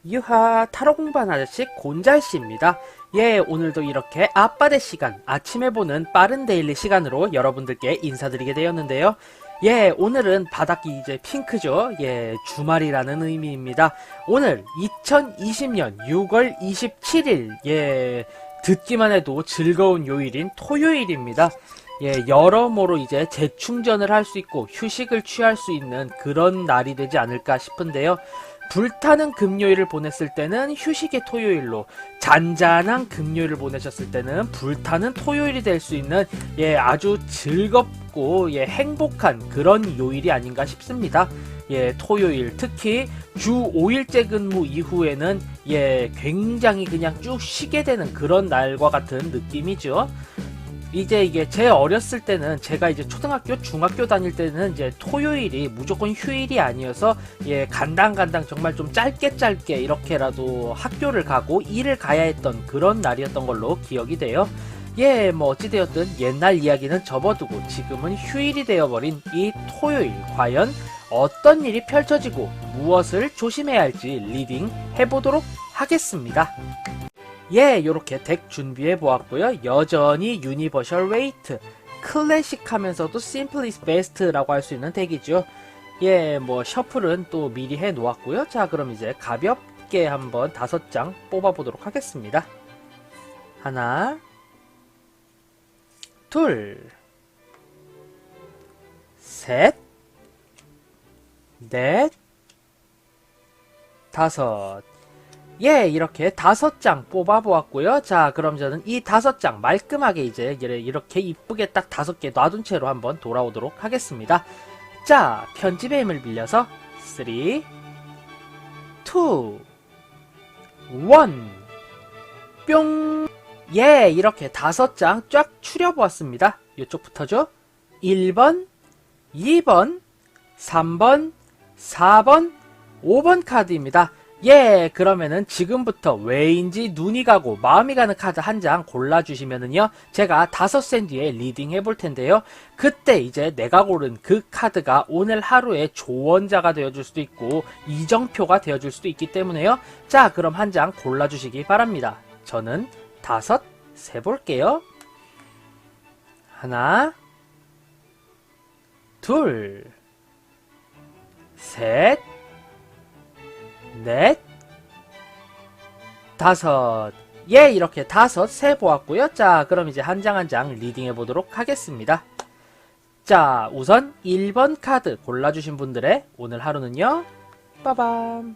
유하, 타로 공부하는 아저씨 곤잘씨입니다. 예, 오늘도 이렇게 아빠의 시간, 아침에 보는 빠른 데일리 시간으로 여러분들께 인사드리게 되었는데요. 예, 오늘은 바닥이 이제 핑크죠. 예, 주말이라는 의미입니다. 오늘 2020년 6월 27일, 예, 듣기만 해도 즐거운 요일인 토요일입니다. 예, 여러모로 이제 재충전을 할 수 있고 휴식을 취할 수 있는 그런 날이 되지 않을까 싶은데요. 불타는 금요일을 보냈을 때는 휴식의 토요일로, 잔잔한 금요일을 보내셨을 때는 불타는 토요일이 될 수 있는 예, 아주 즐겁고 예, 행복한 그런 요일이 아닌가 싶습니다. 예, 토요일 특히 주 5일째 근무 이후에는 예, 굉장히 그냥 쭉 쉬게 되는 그런 날과 같은 느낌이죠. 이제 이게 제 어렸을 때는 제가 이제 초등학교, 중학교 다닐 때는 이제 토요일이 무조건 휴일이 아니어서 예, 간당간당 정말 좀 짧게 이렇게라도 학교를 가고 일을 가야 했던 그런 날이었던 걸로 기억이 돼요. 예, 뭐 어찌되었든 옛날 이야기는 접어두고 지금은 휴일이 되어버린 이 토요일, 과연 어떤 일이 펼쳐지고 무엇을 조심해야 할지 리딩 해보도록 하겠습니다. 예, 요렇게 덱 준비해 보았고요. 여전히 유니버셜 웨이트, 클래식 하면서도 심플 이즈 베스트라고 할 수 있는 덱이죠. 예, 뭐 셔플은 또 미리 해 놓았고요. 자, 그럼 이제 가볍게 한번 5장 뽑아 보도록 하겠습니다. 하나, 둘, 셋, 넷, 다섯. 예, 이렇게 5장 뽑아보았고요. 자, 그럼 저는 이 5장 말끔하게 이제 이렇게 이쁘게 딱 5개 놔둔 채로 한번 돌아오도록 하겠습니다. 자, 편집의 힘을 빌려서 3, 2, 1, 뿅! 예, 이렇게 5장 쫙 추려보았습니다. 이쪽부터죠. 1번, 2번, 3번, 4번, 5번 카드입니다. 예, 그러면은 지금부터 왜인지 눈이 가고 마음이 가는 카드 한 장 골라주시면은요, 제가 5센 뒤에 리딩 해볼 텐데요. 그때 이제 내가 고른 그 카드가 오늘 하루의 조언자가 되어줄 수도 있고, 이정표가 되어줄 수도 있기 때문에요. 자, 그럼 한 장 골라주시기 바랍니다. 저는 5 세볼게요. 하나, 둘, 셋, 넷, 다섯. 예, 이렇게 5 세보았고요. 자, 그럼 이제 한 장 한 장 리딩해 보도록 하겠습니다. 자, 우선 1번 카드 골라주신 분들의 오늘 하루는요, 빠밤.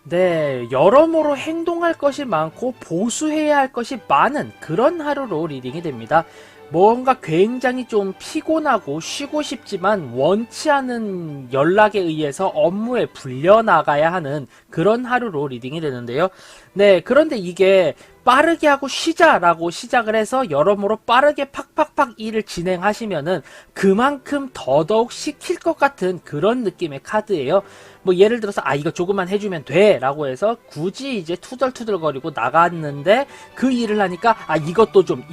네, 여러모로 행동할 것이 많고 보수해야 할 것이 많은 그런 하루로 리딩이 됩니다. 뭔가 굉장히 좀 피곤하고 쉬고 싶지만 원치 않은 연락에 의해서 업무에 불려나가야 하는 그런 하루로 리딩이 되는데요. 네, 그런데 이게 빠르게 하고 쉬자라고 시작을 해서 여러모로 빠르게 팍팍팍 일을 진행하시면은 그만큼 더더욱 시킬 것 같은 그런 느낌의 카드예요. 뭐 예를 들어서 이거 조금만 해주면 돼 라고 해서 굳이 이제 투덜투덜거리고 나갔는데 그 일을 하니까 이것도 좀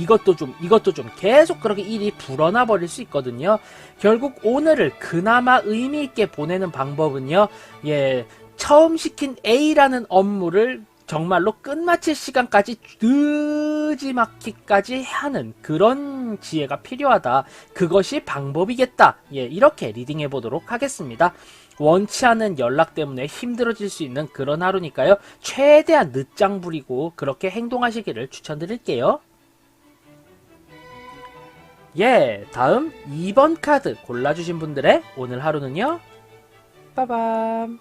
계속 그렇게 일이 불어나 버릴 수 있거든요. 결국 오늘을 그나마 의미있게 보내는 방법은요, 예, 처음 시킨 A라는 업무를 정말로 끝마칠 시간까지 느지막히까지 하는 그런 지혜가 필요하다. 그것이 방법이겠다. 예, 이렇게 리딩해 보도록 하겠습니다. 원치 않은 연락 때문에 힘들어질 수 있는 그런 하루니까요. 최대한 늦장 부리고 그렇게 행동하시기를 추천드릴게요. 예, 다음 2번 카드 골라주신 분들의 오늘 하루는요, 빠밤.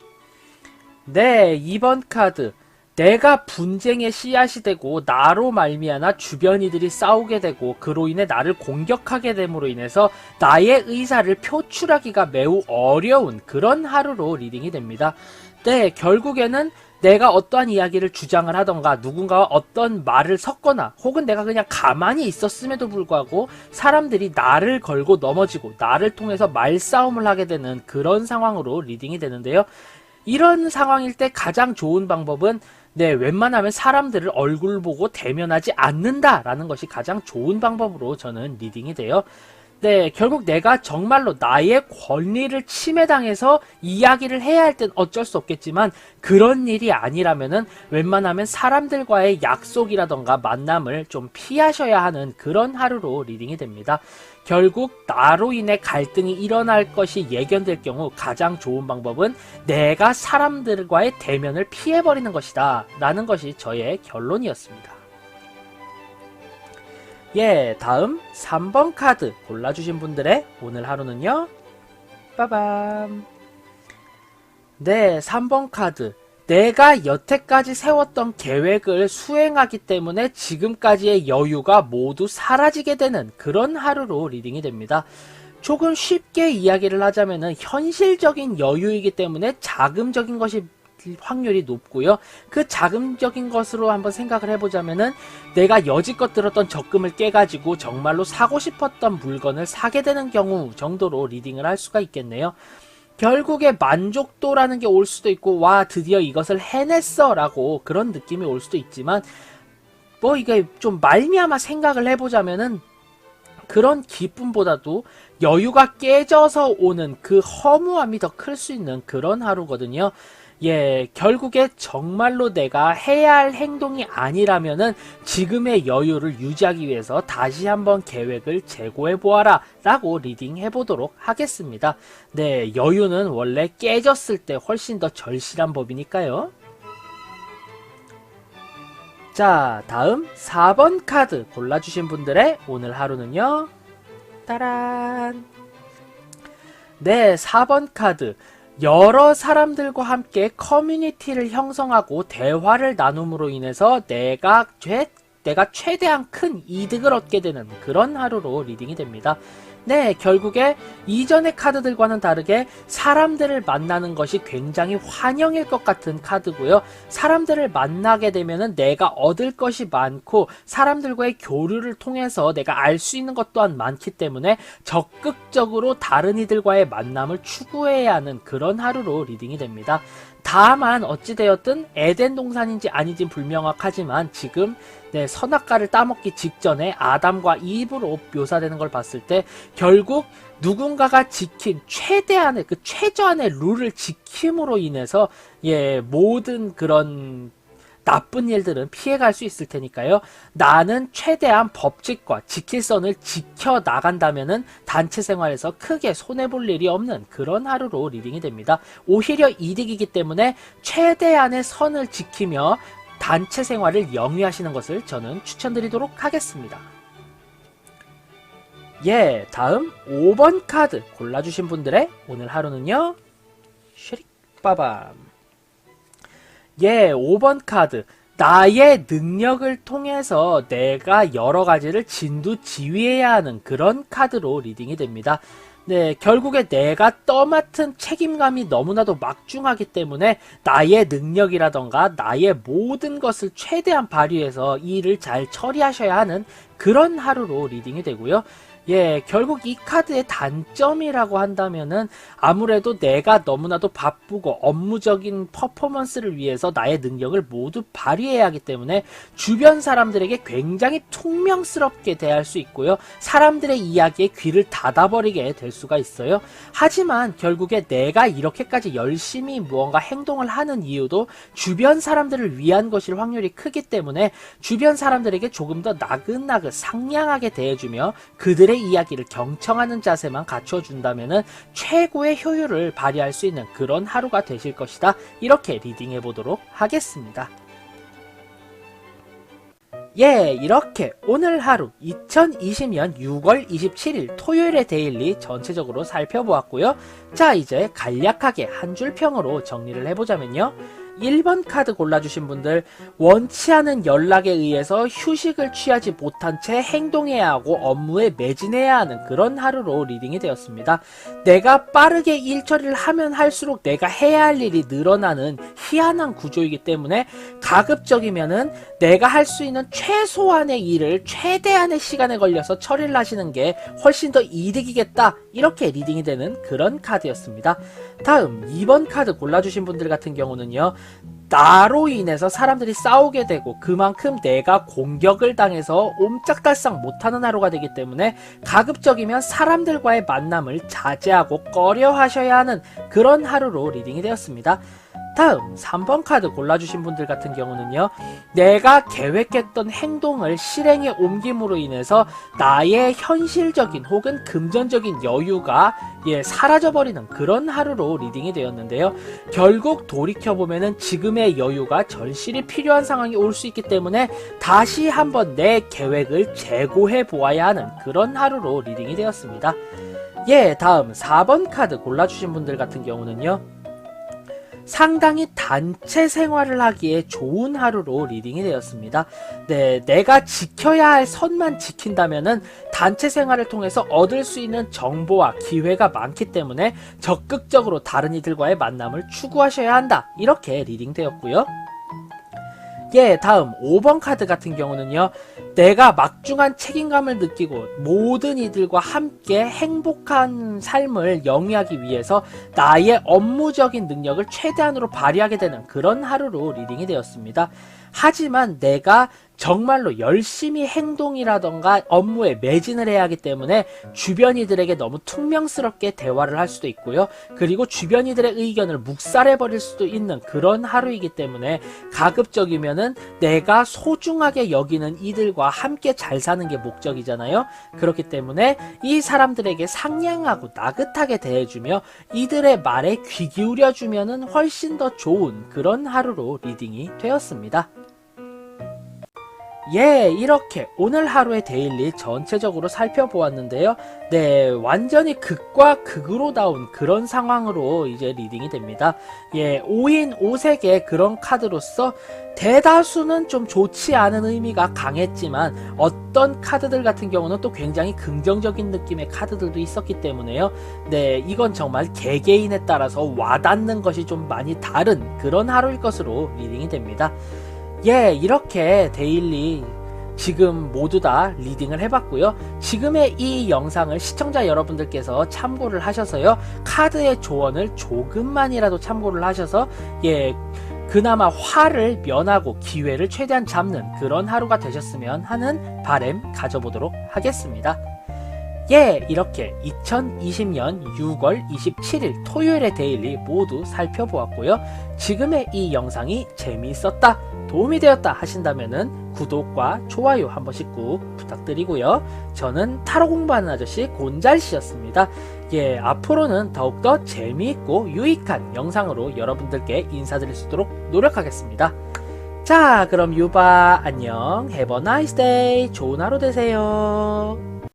네, 2번 카드. 내가 분쟁의 씨앗이 되고 나로 말미암아 주변 이들이 싸우게 되고 그로 인해 나를 공격하게 됨으로 인해서 나의 의사를 표출하기가 매우 어려운 그런 하루로 리딩이 됩니다. 네, 결국에는 내가 어떠한 이야기를 주장을 하던가 누군가와 어떤 말을 섞거나 혹은 내가 그냥 가만히 있었음에도 불구하고 사람들이 나를 걸고 넘어지고 나를 통해서 말싸움을 하게 되는 그런 상황으로 리딩이 되는데요. 이런 상황일 때 가장 좋은 방법은 네, 웬만하면 사람들을 얼굴 보고 대면하지 않는다라는 것이 가장 좋은 방법으로 저는 리딩이 돼요. 네, 결국 내가 정말로 나의 권리를 침해당해서 이야기를 해야 할 땐 어쩔 수 없겠지만 그런 일이 아니라면은 웬만하면 사람들과의 약속이라던가 만남을 좀 피하셔야 하는 그런 하루로 리딩이 됩니다. 결국 나로 인해 갈등이 일어날 것이 예견될 경우 가장 좋은 방법은 내가 사람들과의 대면을 피해버리는 것이다 라는 것이 저의 결론이었습니다. 예, 다음 3번 카드 골라주신 분들의 오늘 하루는요. 빠밤. 네, 3번 카드. 내가 여태까지 세웠던 계획을 수행하기 때문에 지금까지의 여유가 모두 사라지게 되는 그런 하루로 리딩이 됩니다. 조금 쉽게 이야기를 하자면은 현실적인 여유이기 때문에 자금적인 것이 확률이 높고요. 그 자금적인 것으로 한번 생각을 해보자면은 내가 여지껏 들었던 적금을 깨가지고 정말로 사고 싶었던 물건을 사게 되는 경우 정도로 리딩을 할 수가 있겠네요. 결국에 만족도라는 게 올 수도 있고 와 드디어 이것을 해냈어 라고 그런 느낌이 올 수도 있지만 뭐 이게 좀 말미암아 생각을 해보자면은 그런 기쁨보다도 여유가 깨져서 오는 그 허무함이 더 클 수 있는 그런 하루거든요. 예, 결국에 정말로 내가 해야 할 행동이 아니라면은 지금의 여유를 유지하기 위해서 다시 한번 계획을 재고해 보아라 라고 리딩해 보도록 하겠습니다. 네, 여유는 원래 깨졌을 때 훨씬 더 절실한 법이니까요. 자, 다음 4번 카드 골라주신 분들의 오늘 하루는요. 따란. 네, 4번 카드. 여러 사람들과 함께 커뮤니티를 형성하고 대화를 나눔으로 인해서 내가 최대한 큰 이득을 얻게 되는 그런 하루로 리딩이 됩니다. 네, 결국에 이전의 카드들과는 다르게 사람들을 만나는 것이 굉장히 환영일 것 같은 카드고요. 사람들을 만나게 되면은 내가 얻을 것이 많고 사람들과의 교류를 통해서 내가 알 수 있는 것 또한 많기 때문에 적극적으로 다른 이들과의 만남을 추구해야 하는 그런 하루로 리딩이 됩니다. 다만 어찌되었든 에덴 동산인지 아닌지 불명확하지만 지금 선악과를 따먹기 직전에 아담과 이브로 묘사되는 걸 봤을 때 결국 누군가가 지킨 최대한의 그 최저한의 룰을 지킴으로 인해서 모든 그런 나쁜 일들은 피해갈 수 있을 테니까요. 나는 최대한 법칙과 지킬 선을 지켜 나간다면은 단체 생활에서 크게 손해볼 일이 없는 그런 하루로 리딩이 됩니다. 오히려 이득이기 때문에 최대한의 선을 지키며 단체 생활을 영위하시는 것을 저는 추천드리도록 하겠습니다. 예, 다음 5번 카드 골라주신 분들의 오늘 하루는요. 슈릭 빠밤. 예, 5번 카드. 나의 능력을 통해서 내가 여러 가지를 진두지휘해야 하는 그런 카드로 리딩이 됩니다. 네, 결국에 내가 떠맡은 책임감이 너무나도 막중하기 때문에 나의 능력이라던가 나의 모든 것을 최대한 발휘해서 이 일을 잘 처리하셔야 하는 그런 하루로 리딩이 되고요. 예, 결국 이 카드의 단점이라고 한다면은 아무래도 내가 너무나도 바쁘고 업무적인 퍼포먼스를 위해서 나의 능력을 모두 발휘해야 하기 때문에 주변 사람들에게 굉장히 퉁명스럽게 대할 수 있고요. 사람들의 이야기에 귀를 닫아버리게 될 수가 있어요. 하지만 결국에 내가 이렇게까지 열심히 무언가 행동을 하는 이유도 주변 사람들을 위한 것일 확률이 크기 때문에 주변 사람들에게 조금 더 나긋나긋 상냥하게 대해주며 그들의 이야기를 경청하는 자세만 갖춰준다면은 최고의 효율을 발휘할 수 있는 그런 하루가 되실 것이다. 이렇게 리딩해 보도록 하겠습니다. 예, 이렇게 오늘 하루 2020년 6월 27일 토요일의 데일리 전체적으로 살펴보았고요. 자, 이제 간략하게 한 줄 평으로 정리를 해보자면요. 1번 카드 골라주신 분들, 원치 않은 연락에 의해서 휴식을 취하지 못한 채 행동해야 하고 업무에 매진해야 하는 그런 하루로 리딩이 되었습니다. 내가 빠르게 일 처리를 하면 할수록 내가 해야 할 일이 늘어나는 희한한 구조이기 때문에 가급적이면은 내가 할 수 있는 최소한의 일을 최대한의 시간에 걸려서 처리를 하시는 게 훨씬 더 이득이겠다, 이렇게 리딩이 되는 그런 카드였습니다. 다음 2번 카드 골라주신 분들 같은 경우는요, 나로 인해서 사람들이 싸우게 되고 그만큼 내가 공격을 당해서 옴짝달싹 못하는 하루가 되기 때문에 가급적이면 사람들과의 만남을 자제하고 꺼려 하셔야 하는 그런 하루로 리딩이 되었습니다. 다음 3번 카드 골라주신 분들 같은 경우는요, 내가 계획했던 행동을 실행에 옮김으로 인해서 나의 현실적인 혹은 금전적인 여유가 사라져버리는 그런 하루로 리딩이 되었는데요. 결국 돌이켜보면은 지금의 여유가 절실히 필요한 상황이 올 수 있기 때문에 다시 한번 내 계획을 재고해 보아야 하는 그런 하루로 리딩이 되었습니다. 다음 4번 카드 골라주신 분들 같은 경우는요, 상당히 단체 생활을 하기에 좋은 하루로 리딩이 되었습니다. 내가 지켜야 할 선만 지킨다면은 단체 생활을 통해서 얻을 수 있는 정보와 기회가 많기 때문에 적극적으로 다른 이들과의 만남을 추구하셔야 한다, 이렇게 리딩 되었고요. 다음 5번 카드 같은 경우는요, 내가 막중한 책임감을 느끼고 모든 이들과 함께 행복한 삶을 영위하기 위해서 나의 업무적인 능력을 최대한으로 발휘하게 되는 그런 하루로 리딩이 되었습니다. 하지만 내가 정말로 열심히 행동이라던가 업무에 매진을 해야 하기 때문에 주변 이들에게 너무 퉁명스럽게 대화를 할 수도 있고요. 그리고 주변 이들의 의견을 묵살해버릴 수도 있는 그런 하루이기 때문에 가급적이면은 내가 소중하게 여기는 이들과 함께 잘 사는 게 목적이잖아요. 그렇기 때문에 이 사람들에게 상냥하고 나긋하게 대해주며 이들의 말에 귀 기울여주면은 훨씬 더 좋은 그런 하루로 리딩이 되었습니다. 이렇게 오늘 하루의 데일리 전체적으로 살펴보았는데요. 완전히 극과 극으로 나온 그런 상황으로 이제 리딩이 됩니다. 5인 5색의 그런 카드로서 대다수는 좀 좋지 않은 의미가 강했지만 어떤 카드들 같은 경우는 또 굉장히 긍정적인 느낌의 카드들도 있었기 때문에요. 이건 정말 개개인에 따라서 와닿는 것이 좀 많이 다른 그런 하루일 것으로 리딩이 됩니다. 이렇게 데일리 지금 모두 다 리딩을 해봤고요. 지금의 이 영상을 시청자 여러분들께서 참고를 하셔서요, 카드의 조언을 조금만이라도 참고를 하셔서 그나마 화를 면하고 기회를 최대한 잡는 그런 하루가 되셨으면 하는 바람 가져보도록 하겠습니다. 이렇게 2020년 6월 27일 토요일의 데일리 모두 살펴보았고요. 지금의 이 영상이 재미있었다, 도움이 되었다 하신다면은 구독과 좋아요 한 번씩 꾹 부탁드리고요. 저는 타로 공부하는 아저씨 곤잘씨였습니다. 앞으로는 더욱더 재미있고 유익한 영상으로 여러분들께 인사드릴 수 있도록 노력하겠습니다. 자, 그럼 유바 안녕, have a nice day, 좋은 하루 되세요.